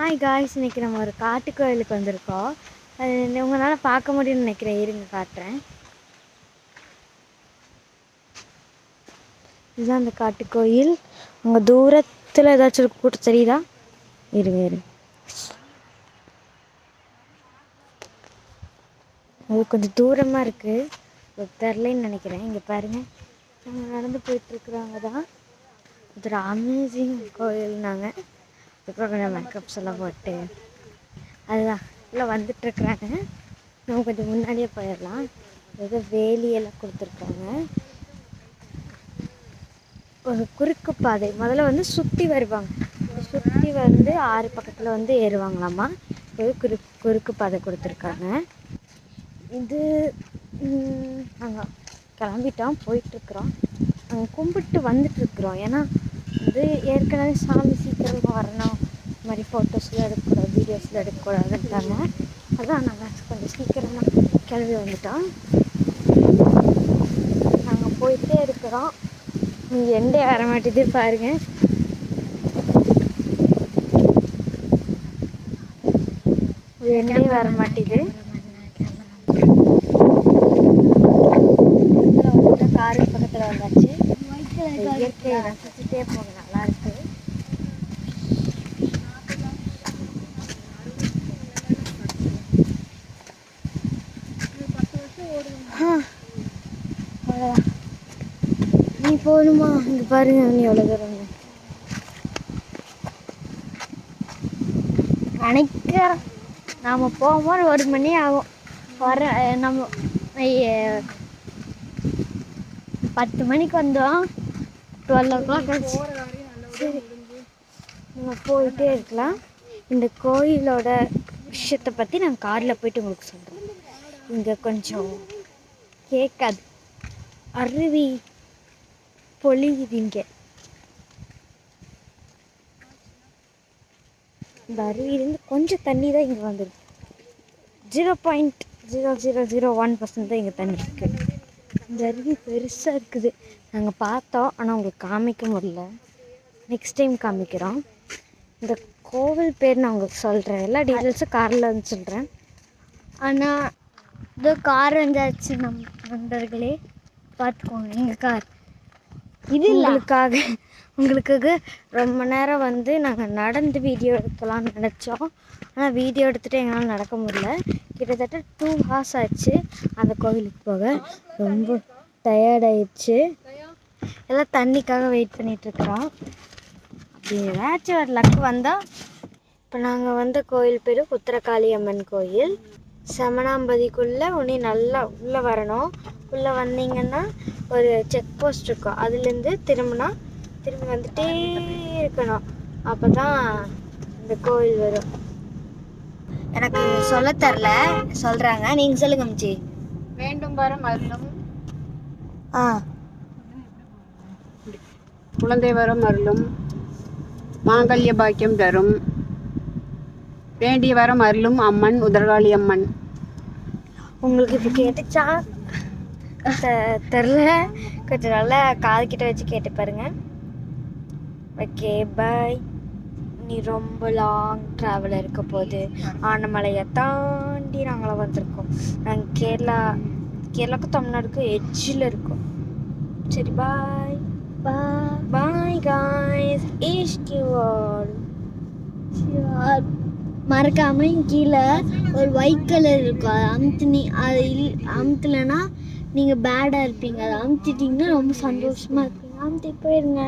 Hi guys, இன்றைக்கி நம்ம ஒரு காட்டு கோயிலுக்கு வந்திருக்கோம். அது உங்களால் பார்க்க முடியும்னு நினைக்கிறேன். இருங்க காட்டுறேன். இதுதான் அந்த காட்டு கோயில். அங்கே தூரத்தில் ஏதாச்சும் கூட்டம் தெரியுதா? இருங்க அது கொஞ்சம் தூரமாக இருக்குது, தெரிலன்னு நினைக்கிறேன். இங்கே பாருங்கள், நாங்கள் நடந்து போயிட்டுருக்குறவங்க தான். இது ஒரு அமேசிங் கோயில்னாங்க. அதுக்கப்புறம் கொஞ்சம் மேக்கப்ஸ் எல்லாம் போட்டு அதுதான் இல்லை வந்துட்டுருக்குறாங்க. நம்ம கொஞ்சம் முன்னாடியே போயிடலாம். ஏதோ வேலியெல்லாம் கொடுத்துருக்காங்க. ஒரு குறுக்கு பாதை. முதல்ல சுற்றி வருவாங்க, சுற்றி 6 பக்கத்தில் ஏறுவாங்களாமா. ஒரு குறுக்கு பாதை கொடுத்துருக்காங்க. இது நாங்கள் கிளம்பிட்டோம், போயிட்டுருக்குறோம். நாங்கள் கும்பிட்டு வந்துட்டுருக்குறோம். ஏன்னா ஏற்கனவே சாமி சீக்கிரமாக வரணும், இந்த மாதிரி ஃபோட்டோஸில் எடுக்கக்கூடாது, வீடியோஸில் எடுக்கக்கூடாதுன்ட்டாங்க. அதான் நாங்கள் கொஞ்சம் சீக்கிரமாக கிளம்பி வந்துட்டோம். நாங்கள் போயிட்டே இருக்கிறோம். இங்கே எண்டே வர மாட்டேது பாருங்கள். எண்டே வர மாட்டேது. காரு பக்கத்தில் வந்தாச்சு. இயற்கையை ரசிச்சுட்டே போக நல்லா இருக்கு. அவ்வளோதான். நீ போகணுமா? இங்கே பாருங்க, நீ எவ்வளோ தூரம் நினைக்கிறேன். நாம் போகும்போது 1 மணி ஆகும். வர நம்ம 10 மணிக்கு வந்தோம். 12 o'clock ஆச்சு. சரி, நம்ம போயிட்டே இருக்கலாம். இந்த கோயிலோட விஷயத்தை பற்றி நான் காரில் போயிட்டு உங்களுக்கு சொல்கிறேன். இங்கே கொஞ்சம் கேட்காது, அருவி பொழியுது. இங்கே இந்த அருவியிலேருந்து கொஞ்சம் தண்ணி தான் இங்கே வந்துருக்கு. 0.0001% தான் இங்கே தண்ணி இருக்குது. இந்த அருவி பெருசாக இருக்குது. நாங்கள் பார்த்தோம், ஆனால் உங்களுக்கு காமிக்க முடியல. நெக்ஸ்ட் டைம் காமிக்கிறோம். இந்த கோவில் பேர் நான் உங்களுக்கு சொல்கிறேன். எல்லா டீட்டெயில்ஸும் காரில் வந்து சொல்கிறேன். ஆனால் இது கார் வந்தாச்சு நண்பர்களே, பார்த்துக்கோங்க. எங்கள் கார் இது உங்களுக்காக ரொம்ப நேரம் நாங்கள் நடந்து வீடியோ எடுக்கலாம்னு நினச்சோம். ஆனால் வீடியோ எடுத்துகிட்டு எங்களால் நடக்க முடியல. கிட்டத்தட்ட 2 hours ஆச்சு அந்த கோவிலுக்கு போக. ரொம்ப டயர்டாயிடுச்சு. எல்லாம் தண்ணிக்காக வெயிட் பண்ணிகிட்ருக்குறோம். அப்படி ஏதாச்சும் ஒரு லக்கு வந்தால். இப்போ நாங்கள் வந்த கோயில் பேர் உத்திரகாளி அம்மன் கோயில். செமனாம்பதிக்குள்ளே நல்லா உள்ளே வரணும். உள்ளே வந்தீங்கன்னா ஒரு செக் போஸ்ட் இருக்கும். அதுலேருந்து திரும்பி வந்துட்டே இருக்கணும். அப்போ தான் இந்த கோயில் வரும். எனக்கு சொல்ல தரல, சொல்கிறாங்க. நீங்கள் சொல்லுங்க மிச்சி. வேண்டும் வரம் அருளும், குழந்தை வரம் அருளும், மாங்கல்ய பாக்கியம் தரும், வேண்டிய வரம் அருளும் அம்மன் உத்திரகாளி அம்மன். உங்களுக்கு இப்போ கேட்டுச்சா தெரில, கொஞ்சம் நல்லா காதுகிட்ட வச்சு கேட்டு பாருங்க. ஓகே, பாய். நீ ரொம்ப லாங் ட்ராவல் இருக்க போது. ஆனமலையை தாண்டி நாங்களாம் வந்திருக்கோம். நாங்கள் கேரளாவுக்கு தமிழ்நாடுக்கு எட்ஜில் இருக்கோம். சரி, பாய் பாய் காய்ஸ். மறக்காம கீழே ஒரு ஒயிட் கலர் இருக்கும், அது அமுத்துலன்னா நீங்கள் பேடாக இருப்பீங்க. அதை அமுத்திட்டிங்கன்னா ரொம்ப சந்தோஷமாக இருப்பீங்க. அமுத்தி போயிருங்க.